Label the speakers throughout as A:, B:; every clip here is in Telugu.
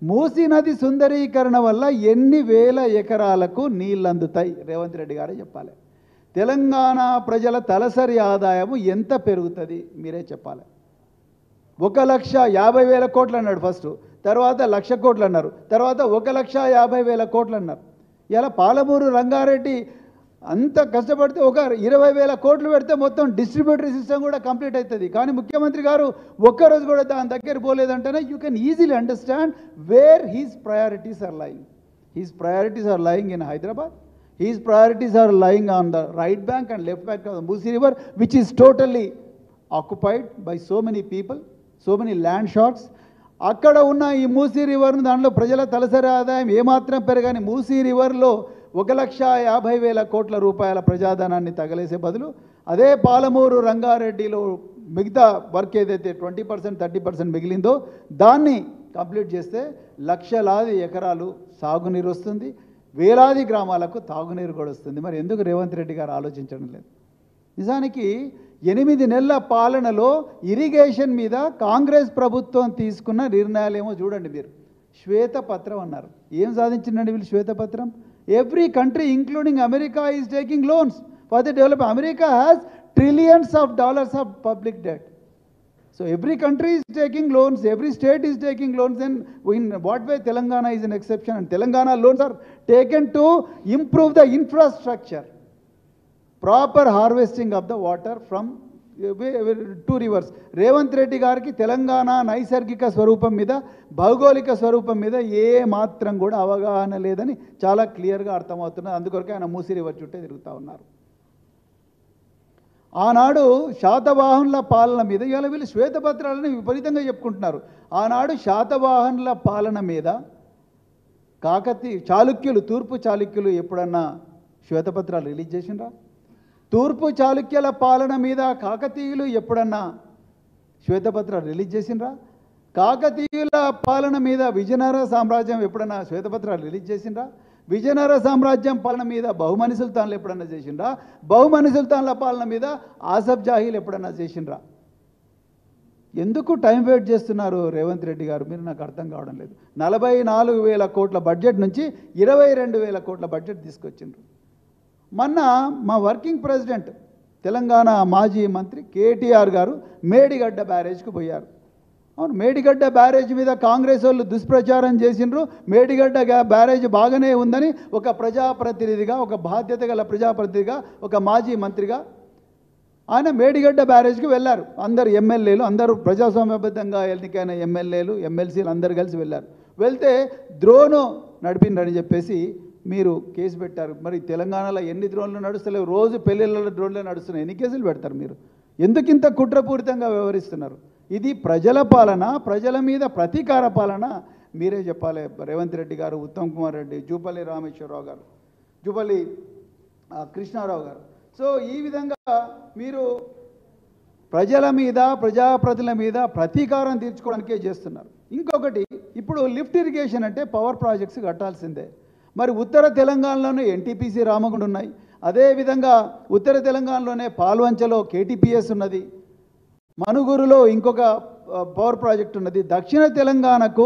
A: మూసీ నది సుందరీకరణ వల్ల ఎన్ని వేల ఎకరాలకు నీళ్ళు అందుతాయి రేవంత్ రెడ్డి గారే చెప్పాలి. తెలంగాణ ప్రజల తలసరి ఆదాయము ఎంత పెరుగుతుంది మీరే చెప్పాలి. 1,50,000 కోట్లు అన్నాడు ఫస్ట్, తర్వాత 1,00,000 కోట్లు అన్నారు, తర్వాత 1,50,000 కోట్లు అన్నారు. ఇలా పాలమూరు రంగారెడ్డి అంత కష్టపడితే ఒక 20,000 కోట్లు పెడితే మొత్తం డిస్ట్రిబ్యూటరీ సిస్టమ్ కూడా కంప్లీట్ అవుతుంది. కానీ ముఖ్యమంత్రి గారు ఒక్కరోజు కూడా దాని దగ్గర పోలేదంటేనే you can easily understand where he's priorities are lying. He's priorities are lying in Hyderabad. His priorities are lying on the right bank and left bank of the Musi River, which is totally occupied by so many people, so many land sharks. అక్కడ ఉన్న ఈ మూసీ రివర్ను దాంట్లో ప్రజల తలసరి ఆదాయం ఏమాత్రం పెరగని మూసీ రివర్లో 1,50,000 కోట్ల రూపాయల ప్రజాధనాన్ని తగలేసే బదులు అదే పాలమూరు రంగారెడ్డిలో మిగతా వర్క్ ఏదైతే 20% 30% మిగిలిందో దాన్ని కంప్లీట్ చేస్తే లక్షలాది ఎకరాలు సాగునీరు వస్తుంది, వేలాది గ్రామాలకు తాగునీరు కూడా వస్తుంది. మరి ఎందుకు రేవంత్ రెడ్డి గారు ఆలోచించడం లేదు? నిజానికి 8 నెలల పాలనలో ఇరిగేషన్ మీద కాంగ్రెస్ ప్రభుత్వం తీసుకున్న నిర్ణయాలేమో చూడండి మీరు. శ్వేతపత్రం అన్నారు. ఏం సాధించిందండి వీళ్ళు శ్వేతపత్రం? Every country including America is taking loans for the develop. America has trillions of dollars of public debt. So every country is taking loans, every state is taking loans, and in what way Telangana is an exception? And Telangana loans are taken to improve the infrastructure, proper harvesting of the water from two rivers. Revanth Reddy gariki Telangana naisargika స్వరూపం మీద భౌగోళిక స్వరూపం మీద ఏ మాత్రం కూడా అవగాహన లేదని చాలా క్లియర్గా అర్థమవుతున్నది. అందుకొరకే ఆయన మూసీ రివర్ చుట్టే తిరుగుతూ ఉన్నారు. ఆనాడు శాతవాహనుల పాలన మీద ఇవాళ వీళ్ళు శ్వేతపత్రాలని విపరీతంగా చెప్పుకుంటున్నారు. ఆనాడు శాతవాహనుల పాలన మీద చాళుక్యులు, తూర్పు చాళుక్యులు ఎప్పుడన్నా శ్వేతపత్రాలు రిలీజ్ చేసిండ్రా? తూర్పు చాళుక్యుల పాలన మీద కాకతీయులు ఎప్పుడన్నా శ్వేతపత్రాలు రిలీజ్ చేసిండ్రా? కాకతీయుల పాలన మీద విజయనగర సామ్రాజ్యం ఎప్పుడన్నా శ్వేతపత్రాలు రిలీజ్ చేసిండ్రా? విజయనగర సామ్రాజ్యం పాలన మీద బహుమని సుల్తాన్లు ఎప్పుడన్నా చేసిండ్రా? బహుమని సుల్తాన్ల పాలన మీద ఆసఫ్ జాహీలు ఎప్పుడన్నా చేసిండ్రా? ఎందుకు టైం వెయిట్ చేస్తున్నారు రేవంత్ రెడ్డి గారు? మీరు నాకు అర్థం కావడం లేదు. 44,000 కోట్ల బడ్జెట్ నుంచి 22,000 కోట్ల బడ్జెట్ తీసుకొచ్చిండ్రు. మొన్న మా వర్కింగ్ ప్రెసిడెంట్ తెలంగాణ మాజీ మంత్రి కేటీఆర్ గారు మేడిగడ్డ బ్యారేజ్కి పోయారు. అవును, మేడిగడ్డ బ్యారేజ్ మీద కాంగ్రెస్ వాళ్ళు దుష్ప్రచారం చేసిండ్రు. మేడిగడ్డ బ్యారేజ్ బాగానే ఉందని ఒక ప్రజాప్రతినిధిగా, ఒక బాధ్యత గల ప్రజాప్రతినిధిగా, ఒక మాజీ మంత్రిగా ఆయన మేడిగడ్డ బ్యారేజ్కి వెళ్ళారు. అందరు ఎమ్మెల్యేలు, అందరూ ప్రజాస్వామ్యబద్ధంగా ఎన్నికైన ఎమ్మెల్యేలు, ఎమ్మెల్సీలు అందరు కలిసి వెళ్ళారు. వెళ్తే డ్రోను నడిపిండని చెప్పేసి మీరు కేసు పెట్టారు. మరి తెలంగాణలో ఎన్ని డ్రోన్లు నడుస్తలేవు? రోజు పెళ్ళిళ్ళలో డ్రోన్లే నడుస్తున్నాయి. ఎన్ని కేసులు పెడతారు మీరు? ఎందుకింత కుట్రపూరితంగా వ్యవహరిస్తున్నారు? ఇది ప్రజల పాలన, ప్రజల మీద ప్రతీకార పాలన. మీరే చెప్పాలి. రేవంత్ రెడ్డి గారు, ఉత్తమ్ కుమార్ రెడ్డి, జూపల్లి రామేశ్వరరావు గారు, జూపల్లి కృష్ణారావు గారు. సో ఈ విధంగా మీరు ప్రజల మీద, ప్రజాప్రతినిధుల మీద ప్రతీకారం తీర్చుకోవడానికే చేస్తున్నారు. ఇంకొకటి, ఇప్పుడు లిఫ్ట్ ఇరిగేషన్ అంటే పవర్ ప్రాజెక్ట్స్ కట్టాల్సిందే. మరి ఉత్తర తెలంగాణలోనే ఎన్టీపీసీ రామగుండ ఉన్నాయి. అదేవిధంగా ఉత్తర తెలంగాణలోనే పాల్వంచలో కేటీపీఎస్ ఉన్నది, మనుగురులో ఇంకొక పవర్ ప్రాజెక్ట్ ఉన్నది. దక్షిణ తెలంగాణకు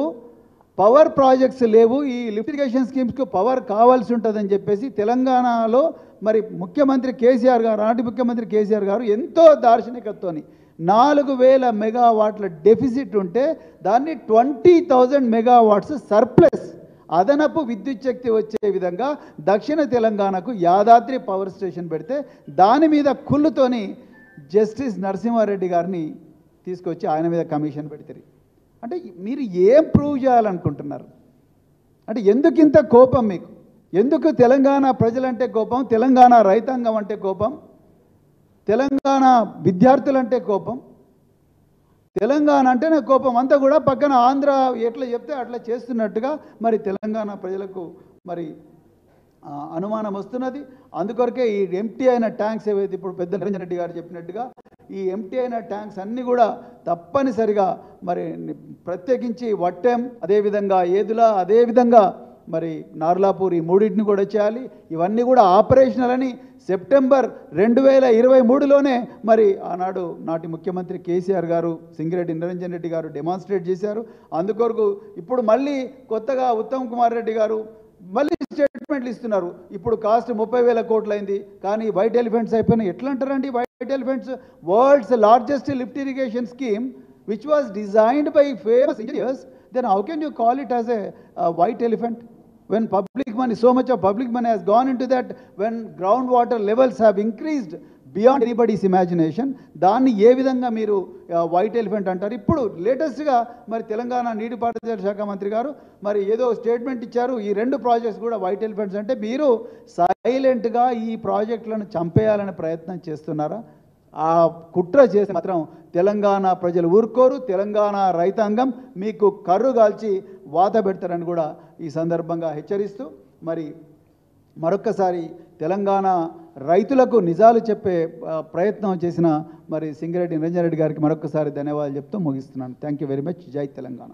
A: పవర్ ప్రాజెక్ట్స్ లేవు. ఈ లిఫ్ట్ ఇరిగేషన్ స్కీమ్స్కు పవర్ కావాల్సి ఉంటుందని చెప్పేసి తెలంగాణలో మరి ముఖ్యమంత్రి కేసీఆర్ గారు, నాటి ముఖ్యమంత్రి కేసీఆర్ గారు ఎంతో దార్శనికతతోని 4,000 మెగావాట్ల డెఫిసిట్ ఉంటే దాన్ని 20,000 మెగావాట్స్ సర్ప్లస్ అదనపు విద్యుత్ శక్తి వచ్చే విధంగా దక్షిణ తెలంగాణకు యాదాద్రి పవర్ స్టేషన్ పెడితే దాని మీద కుళ్ళుతోని జస్టిస్ నరసింహారెడ్డి గారిని తీసుకొచ్చి ఆయన మీద కమిషన్ పెడతారు. అంటే మీరు ఏం ప్రూవ్ చేయాలనుకుంటున్నారు? అంటే ఎందుకు ఇంత కోపం మీకు? ఎందుకు తెలంగాణ ప్రజలంటే కోపం, తెలంగాణ రైతాంగం అంటే కోపం, తెలంగాణ విద్యార్థులంటే కోపం, తెలంగాణ అంటేనే కోపం? అంతా కూడా పక్కన ఆంధ్ర ఎట్లా చెప్తే అట్లా చేస్తున్నట్టుగా మరి తెలంగాణ ప్రజలకు మరి అనుమానం వస్తున్నది. అందుకొరకే ఈ ఎంటీ అయిన ట్యాంక్స్ ఏవైతే ఇప్పుడు పెద్ద నిరంజన్ రెడ్డి గారు చెప్పినట్టుగా ఈ ఎంటీ అయిన ట్యాంక్స్ అన్నీ కూడా తప్పనిసరిగా మరి ప్రత్యేకించి వట్టెం, అదేవిధంగా ఏదుల, అదేవిధంగా మరి నార్లాపూర్, ఈ మూడింటిని కూడా చేయాలి. ఇవన్నీ కూడా ఆపరేషనల్ అని సెప్టెంబర్ 2023లోనే మరి ఆనాడు నాటి ముఖ్యమంత్రి కేసీఆర్ గారు సింగిరెడ్డి నిరంజన్ రెడ్డి గారు డెమాన్స్ట్రేట్ చేశారు. అందుకొరకు ఇప్పుడు మళ్ళీ కొత్తగా ఉత్తమ్ కుమార్ రెడ్డి గారు మళ్ళీ స్టేట్మెంట్లు ఇస్తున్నారు. ఇప్పుడు కాస్ట్ 30,000 కోట్లు అయింది, కానీ వైట్ ఎలిఫెంట్స్ అయిపోయినాయి. ఎట్లా అంటారండి white elephants? World's largest lift irrigation scheme which was designed by famous engineers, then how can you call it as a white elephant? When public money, so much of public money has gone into that, when groundwater levels have increased beyond anybody's imagination, దాన్ని ఏ విధంగా మీరు వైట్ ఎలిఫెంట్ అంటారు? ఇప్పుడు లేటెస్ట్గా మరి తెలంగాణ నీటిపారుదల శాఖ మంత్రి గారు మరి ఏదో స్టేట్మెంట్ ఇచ్చారు, ఈ 2 ప్రాజెక్ట్స్ కూడా వైట్ ఎలిఫెంట్స్. అంటే మీరు సైలెంట్గా ఈ ప్రాజెక్టులను చంపేయాలనే ప్రయత్నం చేస్తున్నారా? ఆ కుట్ర చేసి మాత్రం తెలంగాణ ప్రజలు ఊరుకోరు. తెలంగాణ రైతాంగం మీకు కర్రు కాల్చి వాత పెడతారని కూడా ఈ సందర్భంగా హెచ్చరిస్తూ మరి మరొక్కసారి తెలంగాణ రైతులకు నిజాలు చెప్పే ప్రయత్నం చేసిన మరి సింగిరెడ్డి నిరంజన్ రెడ్డి గారికి మరొక్కసారి ధన్యవాదాలు చెప్తూ ముగిస్తున్నాను. Thank you very much. జై తెలంగాణ.